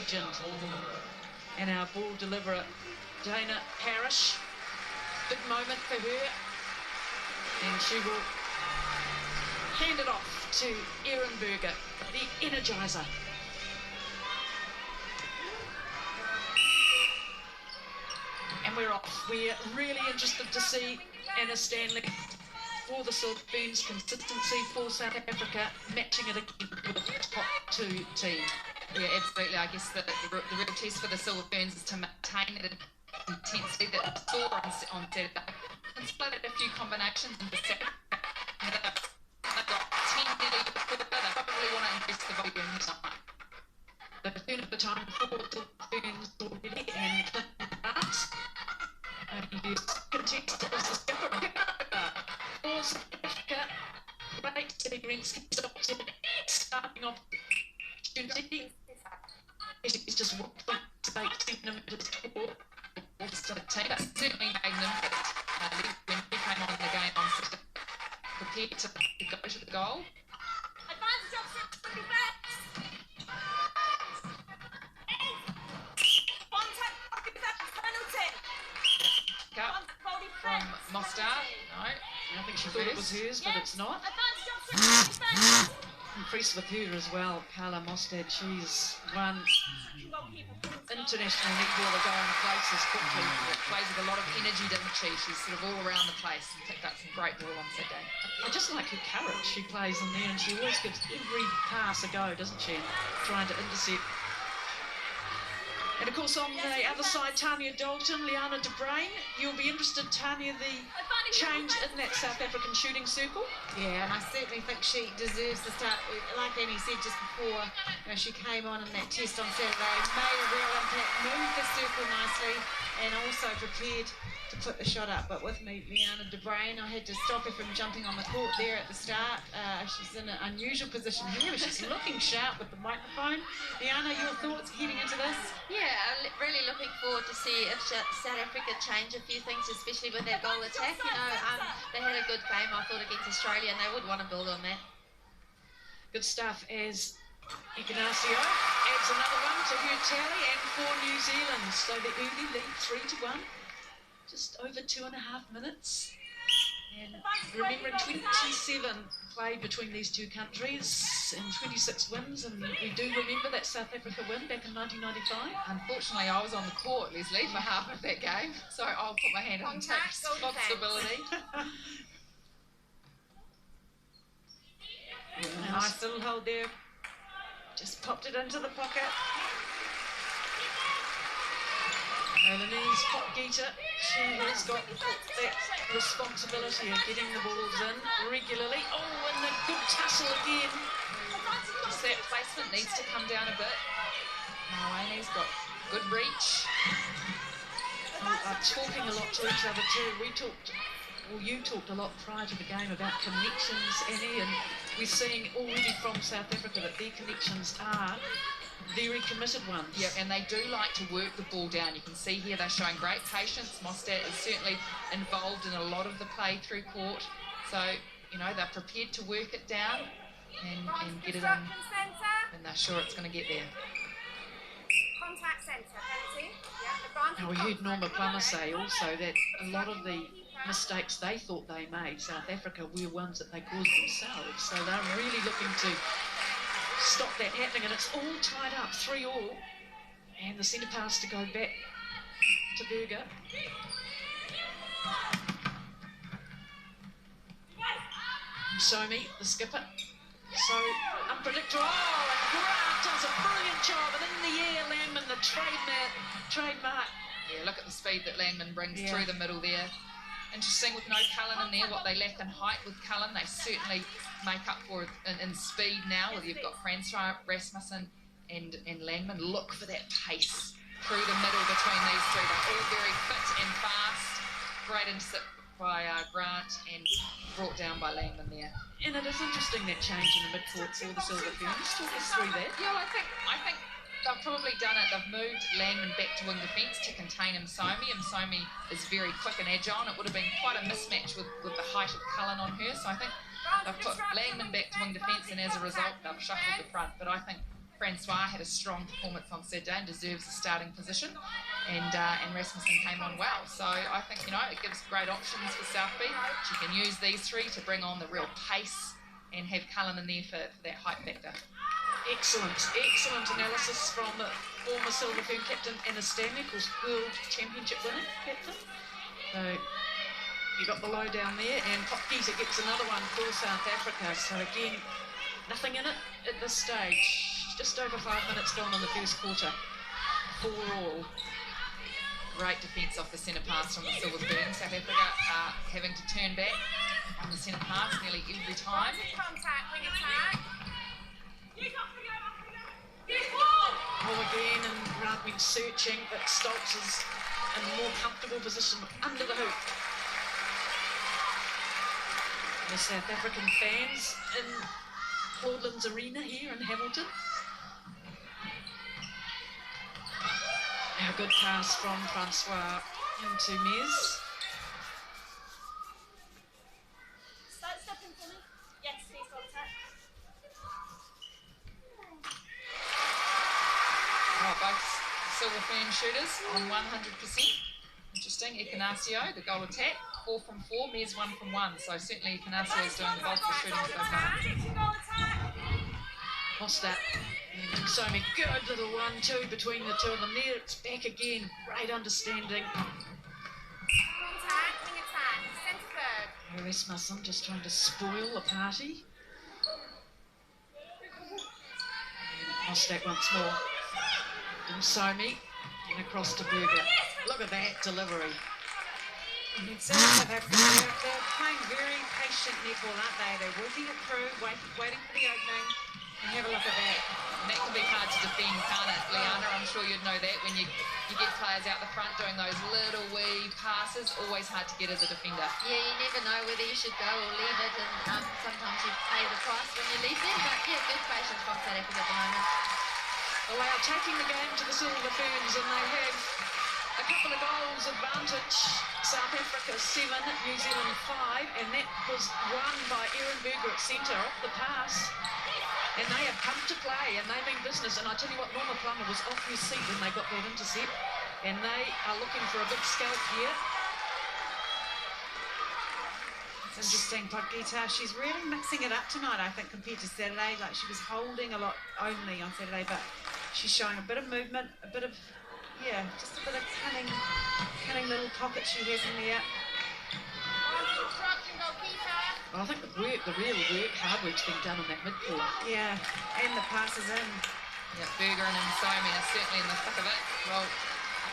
legend. And our ball deliverer, Dana Parrish. Big moment for her. And she will hand it off to Erin Berger, the energizer. And we're off. We're really interested to see Anna Stanley for the Silver Ferns, consistency for South Africa, matching it again with the top two team. Yeah, absolutely. I guess the real test for the Silver Ferns is to maintain that intensity that we saw on Saturday. And split a few combinations into Saturday. They've got 10 nearly before, they probably want to increase the volume tonight. The turn of the time for the Silver Ferns already, and Clinton Grant. And contest is the skipper. For South Africa, great Steady Rensky stops in, starting off the opportunity. She's just 1.8 centimetres tall. Certainly made an impact when he came on the game on Saturday, prepared to go to the goal. Advantage of 60 backs. Penalty. From Mostar. No, I think she thought it was hers, but it's not. Advantage of 60 backs. Impressed with her as well, Carla Mostad. She's won international netballer going places quickly. Plays with a lot of energy, doesn't she? She's sort of all around the place and picked up some great ball on Saturday. I just like her courage. She plays in there and she always gives every pass a go, doesn't she? Trying to intercept. And of course on the other side, Tanya Dalton, Liana de Bruin. You'll be interested, Tanya, the change in that South African shooting circle. Yeah, and I certainly think she deserves the start. Like Annie said just before, she came on in that test on Saturday, made a real impact, moved the circle nicely, and also prepared to put the shot up. But with me, Liana de Bruin, I had to stop her from jumping on the court there at the start. She's in an unusual position here, but she's looking sharp with the microphone. Liana, your thoughts heading into this? Yeah, I'm really looking forward to see if South Africa change a few things, especially with their goal attack. They had a good game, I thought, against Australia, and they would want to build on that. Good stuff as Ignacio adds another one to her tally, and for New Zealand. So the early lead 3-1, just over 2.5 minutes. And remembering 27 played between these two countries and 26 wins, and we do remember that South Africa win back in 1995. Unfortunately, I was on the court, Leslie, for half of that game, so I'll put my hand on and take responsibility. Nice little hold there. Just popped it into the pocket. Lebanese Potgieter, she has got that responsibility of getting the balls in regularly. Oh, and the good tussle again. Just that placement needs to come down a bit. Maloney's got good reach. Are talking a lot to each other too. You talked a lot prior to the game about connections, Annie, and we're seeing already from South Africa that their connections are very committed ones. Yeah, and they do like to work the ball down. You can see here they're showing great patience. Mostad is certainly involved in a lot of the play through court. So, they're prepared to work it down and get it in, and they're sure it's going to get there. Contact centre, penalty. Now, we heard Norma Plummer say also that a lot of the mistakes they thought they made, South Africa, were ones that they caused themselves. So they're really looking to stop that happening, and it's all tied up, 3-3, and the centre pass to go back to Berger. Somi, the skipper, so unpredictable. Oh, and Grant does a brilliant job, and in the air, Landman, the trademark. Yeah, look at the speed that Landman brings through the middle there. Interesting with no Cullen in there, what they lack in height with Cullen, they certainly make up for it in speed now, whether you've got Francois, Rasmussen and Langman. Look for that pace through the middle between these three. They're all very fit and fast. Great intercept by Grant and brought down by Langman there. And it is interesting, that change in the midcourt for the Silver Ferns. Talk us through that. Yeah, I think they've probably done it. They've moved Langman back to wing defence to contain Msomi. Msomi is very quick and agile, and it would have been quite a mismatch with the height of Cullen on her. So I think they've put Langman back to wing defence, and as a result, they've shuffled the front. But I think Francois had a strong performance on Saturday and deserves a starting position, and Rasmussen came on well. So I think, you know, it gives great options for South Beach. You can use these three to bring on the real pace and have Cullen in there for that height factor. Excellent analysis from the former Silver Fern captain Anna Stanley, of course, World Championship winning captain. So you got the low down there, and Popkisa gets another one for South Africa. So again, nothing in it at this stage. Just over 5 minutes gone in the first quarter. 4-4. Great defence off the centre pass from the Silver Fern. South Africa having to turn back on the centre pass nearly every time. Contact, wing attack. Oh, again, and Radwin searching, but Stoltz is in a more comfortable position under the hoop. The South African fans in Claudelands Arena here in Hamilton. A good pass from Francois into Mez. Start stepping for me. Yes, please, contact. Oh, both Silver Fern shooters on 100%. Interesting. Ikanasio, the goal attack, 4 from 4, Mez 1 from 1. So certainly Ikanasio is doing the bulk of the shooting so far. Mostert and Somi, good little 1-2 between the two of them there. It's back again, great understanding. Contact, wing attack, centre third. Rasmussen just trying to spoil the party. And Mostert once more. And Somi, and across to Berger. Look at that delivery. And South Africa, they're playing very patient netball, aren't they? They're working it through, waiting for the opening. And have a look at that. And that can be hard to defend, can't it, Leanna? I'm sure you'd know that when you get players out the front doing those little wee passes, always hard to get as a defender. Yeah, you never know whether you should go or leave it, and sometimes you pay the price when you leave them. But yeah, good patience from South Africa at the moment. Well, they are taking the game to the Silver Ferns, and they have a couple of goals advantage. South Africa 7, New Zealand 5, and that was won by Aaron Berger at centre off the pass. And they have come to play, and they mean business. And I tell you what, Norma Plummer was off her seat when they got that intercept, and they are looking for a big scalp here. It's interesting, Podgita. She's really mixing it up tonight, I think, compared to Saturday. Like, she was holding a lot only on Saturday, but she's showing a bit of movement, a bit of, yeah, just a bit of cunning little pocket she has in there. Well, I think the real work, hard work's been done in that midcourt. Yeah, and the passes in. Yeah, Berger and Somi are certainly in the thick of it. Well,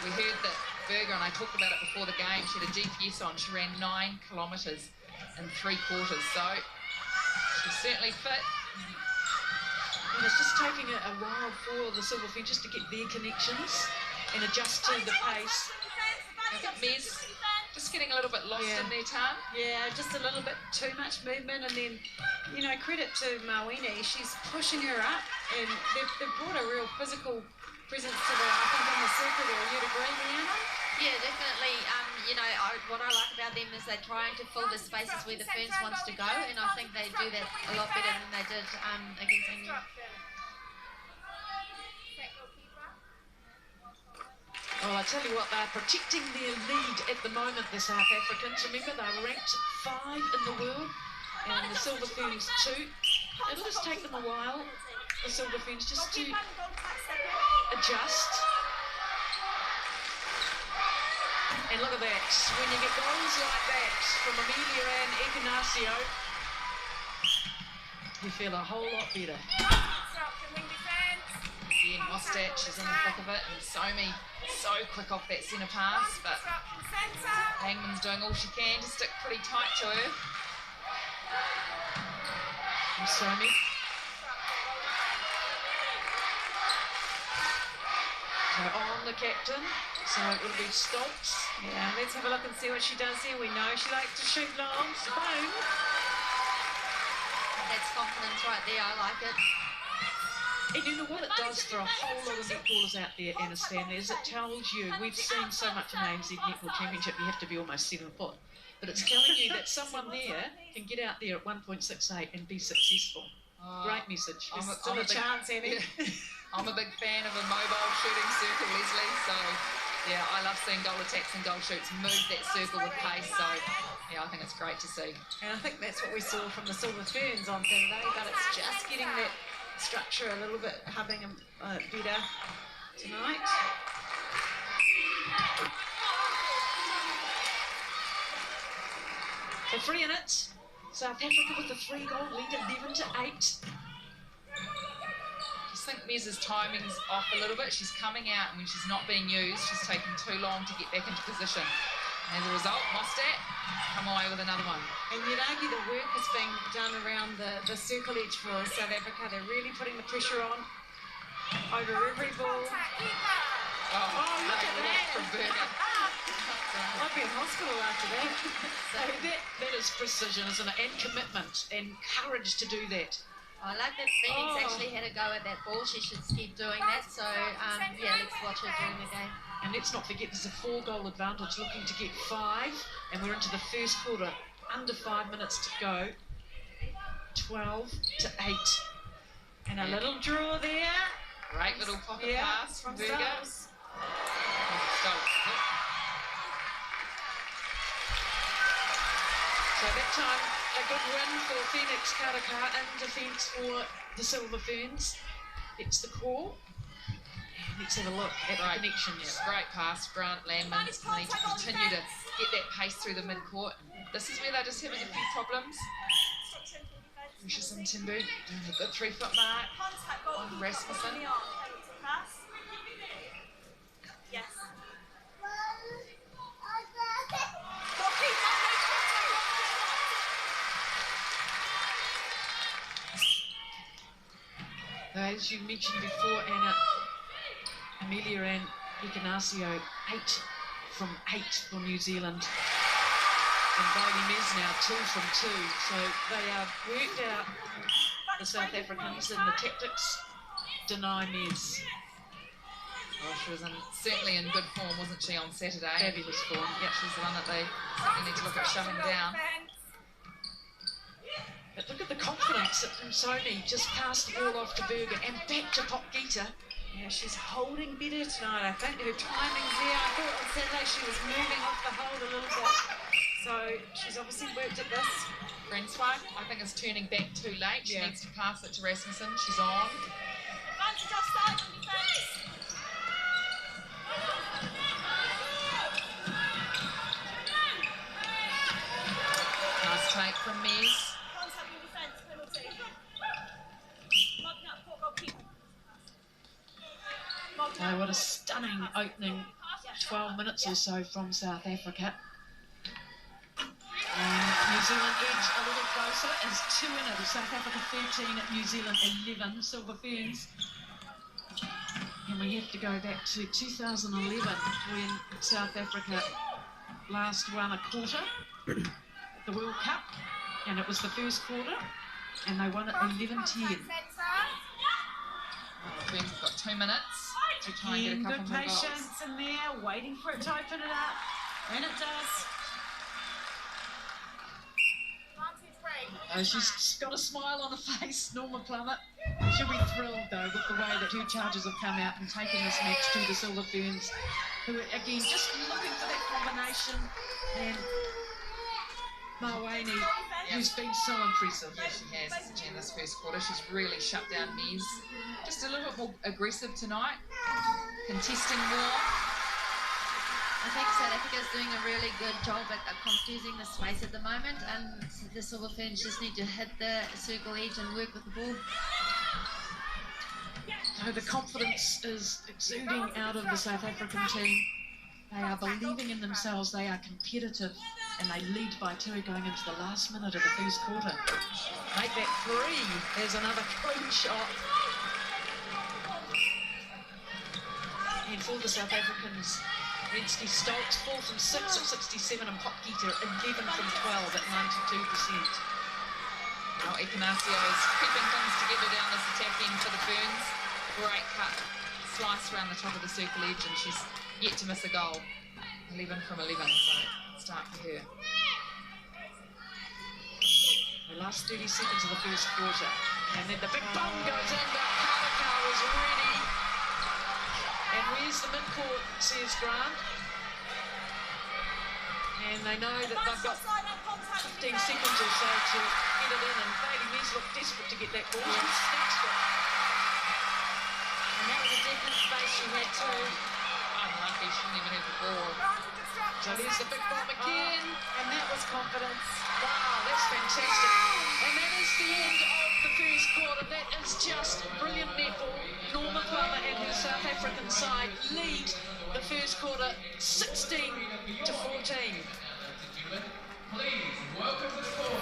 we heard that Berger, and I talked about it before the game, she had a GPS on. She ran 9 kilometres in 3 quarters, so she's certainly fit. And it's just taking a while for the Silver Fern just to get their connections and adjust to the pace. I think Mez just getting a little bit lost in their time. Yeah, just a little bit too much movement, and then, you know, credit to Mawini, she's pushing her up, and they've brought a real physical presence to the, I think, on the circle there. You'd agree, Leanna? Yeah, definitely. You know, what I like about them is they're trying to fill the spaces where the Ferns wants to go, and I think they do that a lot better than they did against England. Well, I tell you what, they're protecting their lead at the moment, the South Africans. Remember, they're ranked 5 in the world, and the Silver Ferns 2. It'll just take them a while, the Silver Ferns, just to adjust. And look at that, when you get goals like that from Amelia and Ikanasio, you feel a whole lot better. Again, Mostert is in the thick of it, and Somi so quick off that centre pass, but Langman's doing all she can to stick pretty tight to her. And Somi. So on the captain, so it'll be Stoltz. Yeah, let's have a look and see what she does here. We know she likes to shoot long. Boom. That's confidence right there. I like it. And you know what it does for a whole lot of netballers out there, Anna Stanley, is it tells you, we've seen so much in the ANZ Netball Championship, you have to be almost 7 foot. But it's telling you that someone there can get out there at 1.68 and be successful. Great message. I'm Still a chance, Annie. I'm a big fan of a mobile shooting circle, Leslie. So, yeah, I love seeing goal attacks and goal shoots move that circle with pace. So, yeah, I think it's great to see. And I think that's what we saw from the Silver Ferns on Saturday, but it's just getting that structure a little bit hubbing better tonight. For 3 minutes, South Africa with a 3-goal lead, 11-8. I think Mez's timing's off a little bit. She's coming out, and when she's not being used, she's taking too long to get back into position. And as a result, Mostert come away with another one. And you'd argue the work is being done around the circle edge for South Africa. They're really putting the pressure on over every ball. Oh, look at that. From Berger. I'd be in hospital after that. So that is precision, isn't it? And commitment and courage to do that. I like that Phoenix actually had a go at that ball. She should keep doing that. So, yeah, let's watch her during the game. And let's not forget there's a 4-goal advantage, looking to get 5. And we're into the first quarter, under 5 minutes to go. 12-8. And a little draw there. Great little pocket pass from Berger. Stokes. So that time, a good win for Phoenix Karakar in defence for the Silver Ferns. It's the call. And let's have a look at the connections. Yeah, great pass, Grant Landman. They need to continue to get that pace through the midcourt. This is where they're just having a few problems. Precious and Timbu doing a good 3-foot mark on Rasmussen. Yes. As you mentioned before, Anna, Amelia and Ignacio, 8 from 8 for New Zealand. And Bailey Mez now 2 from 2. So they have worked out, the South Africans, in the tactics, deny Mez. Well, she was certainly in good form, wasn't she, on Saturday? Fabulous form. Yeah, she's the one that they certainly need to look at shutting down. But look at the confidence that Sony just passed the ball off to Berger and back to Popgita. Yeah, she's holding better tonight. I think her timing's there. I thought on Saturday she was moving off the hold a little bit. So she's obviously worked at this. Francois, I think, is turning back too late. She Yeah. needs to pass it to Rasmussen. She's on. Advantage offside on defence. Nice take from Mez. Contact on defence, penalty. Marking up for goalkeeper. Oh, what a stunning opening 12 minutes or so from South Africa. And New Zealand edge a little closer as 2 in it. South Africa 13, New Zealand 11, Silver Ferns. And we have to go back to 2011 when South Africa last won a quarter at the World Cup. And it was the first quarter. And they won it 11-10. We've got 2 minutes to try and get a Again, couple good more goals. patience in there, waiting for it to open it up. And it does. She's got a smile on her face, Norma Plummer. She'll be thrilled, though, with the way that her charges have come out and taken this match to the Silver Ferns, who are, again, just looking for that combination. And Maweni, who's been so impressive. Yeah, she has, hasn't she, in this first quarter. She's really shut down Mez. Just a little bit more aggressive tonight, contesting more. I think South Africa is doing a really good job at confusing the space at the moment, and the Silver Ferns just need to hit the circle edge and work with the ball. So the confidence is exuding out of the South African team. They are believing in themselves, they are competitive, and they lead by 2 going into the last minute of the first quarter. Make that 3. There's another clean shot. And for the South Africans, Rensky Stoltz 4 from 6 at 67, and Popgita 11 from 12 at 92%. Now Ignacio is keeping things together down this attack end for the Ferns. Great cut, slice around the top of the circle edge, and she's yet to miss a goal. 11 from 11, so start for her. The last 30 seconds of the first quarter. And then the big bomb goes in, but Karakau was ready. And where's the midcourt, says Grant. And they know that they've got 15 seconds or so to get it in, and Bailey Mears looked desperate to get that ball. She snatched it. And that was a definite space she had too. Unlucky, she didn't even have the ball. So there's the big bomb again. And that was confidence. Wow, that's fantastic. And that is the end of the first quarter. That is just brilliant netball. Norma Palmer and her South African side lead the first quarter 16 to 14. Please welcome to the court